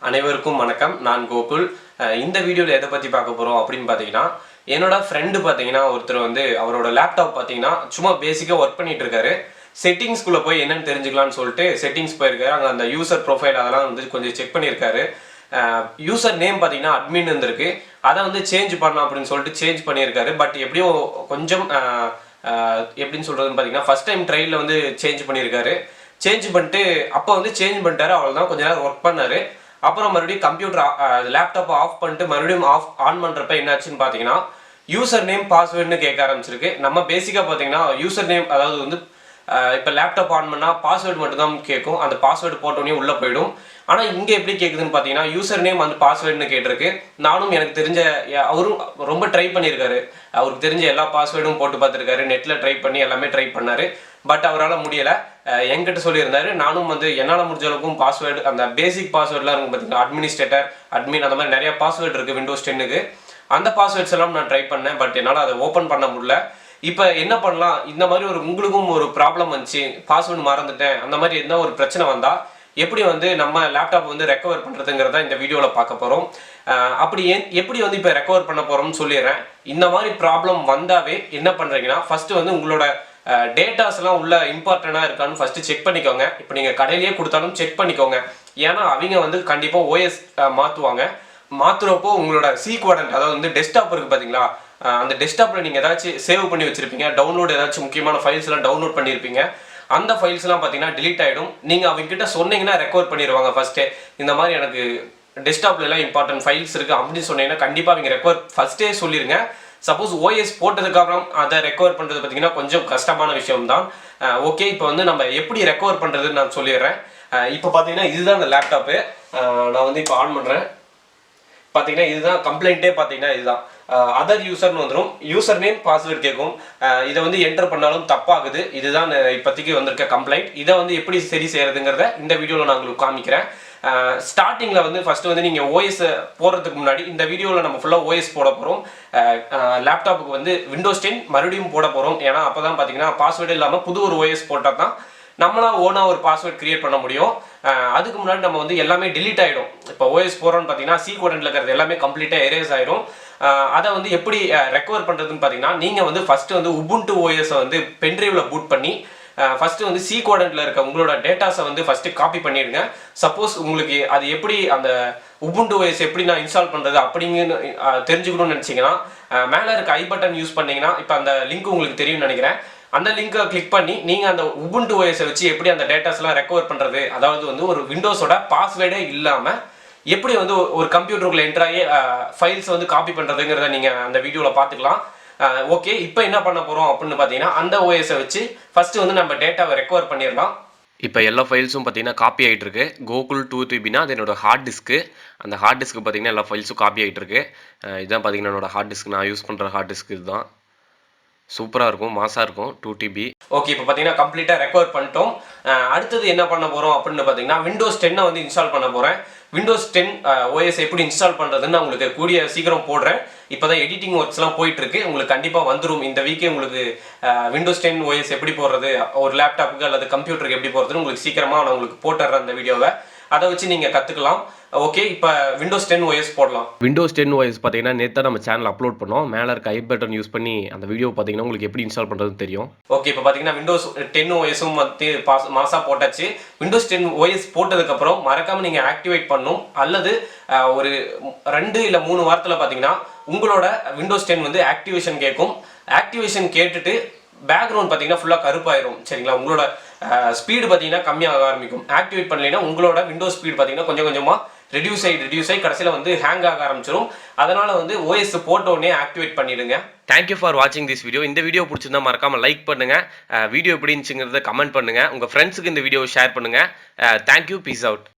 அனைவருக்கும் வணக்கம். நான் கோகுல். இந்த வீடியோவில் எதை பற்றி பார்க்க போகிறோம் அப்படின்னு பார்த்தீங்கன்னா, என்னோட ஃப்ரெண்டு பார்த்தீங்கன்னா ஒருத்தர் வந்து அவரோட லேப்டாப் பார்த்தீங்கன்னா சும்மா பேசிக்காக ஒர்க் பண்ணிட்டு இருக்காரு. செட்டிங்ஸ்குள்ளே போய் என்னன்னு தெரிஞ்சுக்கலான்னு சொல்லிட்டு செட்டிங்ஸ் போயிருக்காரு. அங்கே அந்த யூசர் ப்ரொஃபைல் அதெல்லாம் வந்து கொஞ்சம் செக் பண்ணியிருக்காரு. யூசர் நேம் பார்த்தீங்கன்னா அட்மின் இருந்திருக்கு. அதை வந்து சேஞ்ச் பண்ணலாம் அப்படின்னு சொல்லிட்டு சேஞ்ச் பண்ணியிருக்காரு. பட் எப்படியோ கொஞ்சம் எப்படின்னு சொல்கிறதுன்னு பார்த்தீங்கன்னா ஃபஸ்ட் டைம் ட்ரையலில் வந்து சேஞ்ச் பண்ணியிருக்காரு. சேஞ்ச் பண்ணிட்டு அப்போ வந்து சேஞ்ச் பண்ணிட்டாரு. அவ்வளோதான், கொஞ்ச நேரம் ஒர்க் பண்ணார். அப்புறம் மறுபடியும் கம்ப்யூட்டர் லேப்டாப்பை ஆஃப் பண்ணிட்டு மறுபடியும் ஆன் பண்ணுறப்ப என்னாச்சுன்னு பார்த்தீங்கன்னா யூசர் நேம் பாஸ்வேர்டுன்னு கேட்க ஆரம்பிச்சிருக்கு. நம்ம பேசிக்காக பார்த்தீங்கன்னா யூசர் நேம் அதாவது வந்து இப்போ லேப்டாப் ஆன் பண்ணால் பாஸ்வேர்டு மட்டும்தான் கேட்கும். அந்த பாஸ்வேர்டு போட்டோன்னே உள்ளே போயிடும். ஆனால் இங்கே எப்படி கேட்குதுன்னு பார்த்தீங்கன்னா யூசர் நேம் வந்து பாஸ்வேர்டுன்னு கேட்டிருக்கு. நானும் எனக்கு தெரிஞ்ச அவரும் ரொம்ப ட்ரை பண்ணியிருக்காரு. அவருக்கு தெரிஞ்ச எல்லா பாஸ்வேர்டும் போட்டு பார்த்துருக்காரு. நெட்டில் ட்ரை பண்ணி எல்லாமே ட்ரை பண்ணார். பட் அவரால் முடியலை. என்கிட்ட சொல்லியிருந்தாரு. நானும் வந்து என்னால் முடிஞ்ச அளவுக்கும் பாஸ்வேர்டு அந்த பேசிக் பாஸ்வேர்டுலாம் இருக்கும் பார்த்தீங்கன்னா அட்மினிஸ்ட்ரேட்டர், அட்மின் அந்த மாதிரி நிறைய பாஸ்வேர்டு இருக்குது விண்டோஸ் 10க்கு. அந்த பாஸ்வேர்ட்ஸ் எல்லாம் நான் ட்ரை பண்ணேன். பட் என்னால் அதை ஓப்பன் பண்ண முடியல. இப்போ என்ன பண்ணலாம், இந்த மாதிரி உங்களுக்கும் ஒரு ப்ராப்ளம் வந்துச்சு, பாஸ்வேர்டு மறந்துட்டேன், அந்த மாதிரி எந்த ஒரு பிரச்சனை வந்தால் எப்படி வந்து நம்ம லேப்டாப் வந்து ரெக்கவர் பண்ணுறதுங்கிறத இந்த வீடியோவில் பார்க்க போகிறோம். எப்படி வந்து இப்போ ரெக்கவர் பண்ண போகிறோம்னு சொல்லிடுறேன். இந்த மாதிரி ப்ராப்ளம் வந்தாவே என்ன பண்ணுறீங்கன்னா ஃபஸ்ட்டு வந்து உங்களோட டேட்டாஸ்லாம் உள்ள இம்பார்ட்டண்டாக இருக்கான்னு ஃபஸ்ட்டு செக் பண்ணிக்கோங்க. இப்போ நீங்கள் கடையிலேயே கொடுத்தாலும் செக் பண்ணிக்கோங்க. ஏன்னா அவங்க வந்து கண்டிப்பாக ஓஎஸ் மாற்றுறப்போ உங்களோட சீக்வடன்ட் அதாவது வந்து டெஸ்க்டாப் இருக்குது பார்த்தீங்களா, அந்த டெஸ்க்டாப்பில் நீங்கள் ஏதாச்சும் சேவ் பண்ணி வச்சுருப்பீங்க, டவுன்லோட் ஏதாச்சும் முக்கியமான ஃபைல்ஸ்லாம் டவுன்லோட் பண்ணியிருப்பீங்க. அந்த ஃபைல்ஸ்லாம் பார்த்தீங்கன்னா டிலீட் ஆகிடும். நீங்கள் அவங்ககிட்ட சொன்னீங்கன்னா ரெக்கவர் பண்ணிடுவாங்க. ஃபஸ்ட்டே இந்த மாதிரி எனக்கு டெஸ்க்டாப்லாம் இம்பார்ட்டன்ட் ஃபைல்ஸ் இருக்குது அப்படின்னு சொன்னீங்கன்னா கண்டிப்பாக அவங்க ரெக்கவர் ஃபஸ்ட்டே சொல்லிடுங்க. சப்போஸ் ஓஎஸ் போட்டதுக்கப்புறம் அதை ரெக்கவர் பண்ணுறது பார்த்தீங்கன்னா கொஞ்சம் கஷ்டமான விஷயம் தான். ஓகே, இப்போ வந்து நம்ம எப்படி ரெக்கவர் பண்ணுறதுன்னு நான் சொல்லிடுறேன். இப்போ பார்த்தீங்கன்னா இதுதான் அந்த லேப்டாப்பு. நான் வந்து இப்போ ஆன் பண்ணுறேன். பார்த்தீங்கன்னா இதுதான் கம்ப்ளைண்ட்டே. பார்த்தீங்கன்னா இதுதான் அதர் யூசர்னு வந்துடும். யூசர் நேம் பாஸ்வேர்டு கேட்கும். இதை வந்து என்டர் பண்ணாலும் தப்பாகுது. இதுதான் இப்போதைக்கு வந்திருக்க கம்ப்ளைண்ட். இதை வந்து எப்படி சரி செய்யறதுங்கிறத இந்த வீடியோவில் நான் உங்களுக்கு காமிக்கிறேன். ஸ்டார்டிங்கில் வந்து ஃபஸ்ட்டு வந்து நீங்கள் ஓஎஸ் போடுறதுக்கு முன்னாடி இந்த வீடியோவில் நம்ம ஃபுல்லாக ஓஎஸ் போட போகிறோம். லேப்டாப்புக்கு வந்து விண்டோஸ் 10 மறுபடியும் போட போகிறோம். ஏன்னா அப்போ தான் பார்த்தீங்கன்னா பாஸ்வேர்டு இல்லாமல் புது ஒரு ஓஎஸ் போட்டால் தான் நம்மளாம் ஓனாக ஒரு பாஸ்வேர்ட் கிரியேட் பண்ண முடியும். அதுக்கு முன்னாடி நம்ம வந்து எல்லாமே டிலீட் ஆகிடும். இப்போ ஓஎஸ் போகிறோன்னு பார்த்தீங்கன்னா சீக்வடன்ட்ல இருக்கிறது எல்லாமே கம்ப்ளீட்டாக எரேஸ் ஆகிடும். அதை வந்து எப்படி ரெக்கவர் பண்ணுறதுன்னு பார்த்தீங்கன்னா நீங்கள் வந்து ஃபஸ்ட்டு வந்து உபுண்டு ஓஎஸை வந்து பென்ட்ரைவில் பூட் பண்ணி ஃபஸ்ட்டு வந்து சீக்வடன்ட்ல இருக்க உங்களோட டேட்டாஸை வந்து ஃபஸ்ட்டு காப்பி பண்ணிடுங்க. சப்போஸ் உங்களுக்கு அது எப்படி அந்த உபுண்டு ஓஎஸ் எப்படி நான் இன்ஸ்டால் பண்ணுறது அப்படிங்கன்னு தெரிஞ்சுக்கணும்னு நினச்சிங்கன்னா மேலே இருக்க ஐ பட்டன் யூஸ் பண்ணிங்கன்னா இப்போ அந்த லிங்க் உங்களுக்கு தெரியும்னு நினைக்கிறேன். அந்த லிங்கை கிளிக் பண்ணி நீங்கள் அந்த உபுண்டு ஓஎஸை வச்சு எப்படி அந்த டேட்டாஸ்லாம் ரெக்கவர் பண்ணுறது, அதாவது வந்து ஒரு விண்டோஸோட பாஸ்வேர்டே இல்லாமல் எப்படி வந்து ஒரு கம்ப்யூட்டருக்குள்ள என்ட்ராகி ஃபைல்ஸ் வந்து காப்பி பண்ணுறதுங்கிறத நீங்கள் அந்த வீடியோவில் பார்த்துக்கலாம். ஓகே, இப்போ என்ன பண்ண போகிறோம் அப்படின்னு பார்த்தீங்கன்னா அந்த ஓஎஸை வச்சு ஃபஸ்ட்டு வந்து நம்ம டேட்டாவை ரெக்கவர் பண்ணிடலாம். இப்போ எல்லா ஃபைல்ஸும் பார்த்தீங்கன்னா காப்பி ஆகிட்டு இருக்கு. கோகுல் 2 அது என்னோட ஹார்ட் டிஸ்க்கு. அந்த ஹார்ட் டிஸ்க்கு பார்த்தீங்கன்னா எல்லா ஃபைல்ஸும் காப்பி ஆகிட்டு இருக்கு. இதுதான் பார்த்தீங்கன்னா என்னோட ஹார்ட் டிஸ்க். நான் யூஸ் பண்ணுற ஹார்ட் டிஸ்க் இதுதான். சூப்பராக இருக்கும், மாசாக இருக்கும். 2 TB. ஓகே, இப்போ பார்த்தீங்கன்னா கம்ப்ளீட்டாக ரெக்கவர் பண்ணிட்டோம். அடுத்தது என்ன பண்ண போகிறோம் அப்படின்னு பார்த்தீங்கன்னா விண்டோஸ் 10 வந்து இன்ஸ்டால் பண்ண போகிறேன். விண்டோஸ் 10 ஓஎஸ் எப்படி இன்ஸ்டால் பண்ணுறதுன்னு நான் உங்களுக்கு கூடிய சீக்கிரம் போடுறேன். இப்போ தான் எடிட்டிங் ஒர்க்ஸ்லாம் போயிட்டுருக்கு. உங்களுக்கு கண்டிப்பாக வந்துடும் இந்த வீக்கே. உங்களுக்கு விண்டோஸ் 10 ஓஎஸ் எப்படி போடுறது, ஒரு லேப்டாப்புக்கு அல்லது கம்ப்யூட்டருக்கு எப்படி போடுறதுன்னு உங்களுக்கு சீக்கிரமாக நான் உங்களுக்கு போட்டுறேன் அந்த வீடியோவை. அதை வச்சு நீங்கள் கற்றுக்கலாம். ஓகே, இப்போ விண்டோஸ் 10 ஓஎஸ் போடலாம். விண்டோஸ் 10 ஓஎஸ் பார்த்தீங்கன்னா நேற்று நம்ம சேனல் அப்லோட் பண்ணோம். மேலே இருக்க ஐ பட்டன் யூஸ் பண்ணி அந்த வீடியோ பார்த்தீங்கன்னா உங்களுக்கு எப்படி இன்ஸ்டால் பண்ணுறதுன்னு தெரியும். ஓகே, இப்போ பார்த்தீங்கன்னா விண்டோஸ் 10 ஓஎஸும் வந்து மாசாக போட்டாச்சு. விண்டோஸ் 10 ஓஎஸ் போட்டதுக்கப்புறம் மறக்காமல் நீங்கள் ஆக்டிவேட் பண்ணணும். அல்லது ஒரு 2 இல்லை 3 வாரத்தில் பார்த்தீங்கன்னா உங்களோட விண்டோஸ் 10 வந்து ஆக்டிவேஷன் கேட்கும். ஆக்டிவேஷன் கேட்டுட்டு பேக்ரவுண்ட் பார்த்தீங்கன்னா ஃபுல்லாக கருப்பாயிரும். சரிங்களா, உங்களோட ஸ்பீடு பார்த்தீங்கன்னா கம்மியாக ஆரம்பிக்கும். ஆக்டிவேட் பண்ணலைன்னா உங்களோட விண்டோஸ் ஸ்பீடு பார்த்தீங்கன்னா கொஞ்சம் கொஞ்சமாக ரெடியூஸ் ஆகி கடைசியில் வந்து ஹேங் ஆக ஆரம்பிச்சிடும். அதனால் வந்து ஓஎஸ் போட்ட உடனே ஆக்டிவேட் பண்ணிடுங்க. தேங்க்யூ ஃபார் வாட்சிங் திஸ் வீடியோ. இந்த வீடியோ பிடிச்சிருந்தா மறக்காமல் லைக் பண்ணுங்கள். வீடியோ எப்படி இருந்துச்சுங்கிறத கமெண்ட் பண்ணுங்கள். உங்கள் ஃப்ரெண்ட்ஸுக்கு இந்த வீடியோவை ஷேர் பண்ணுங்கள். Thank you, peace out.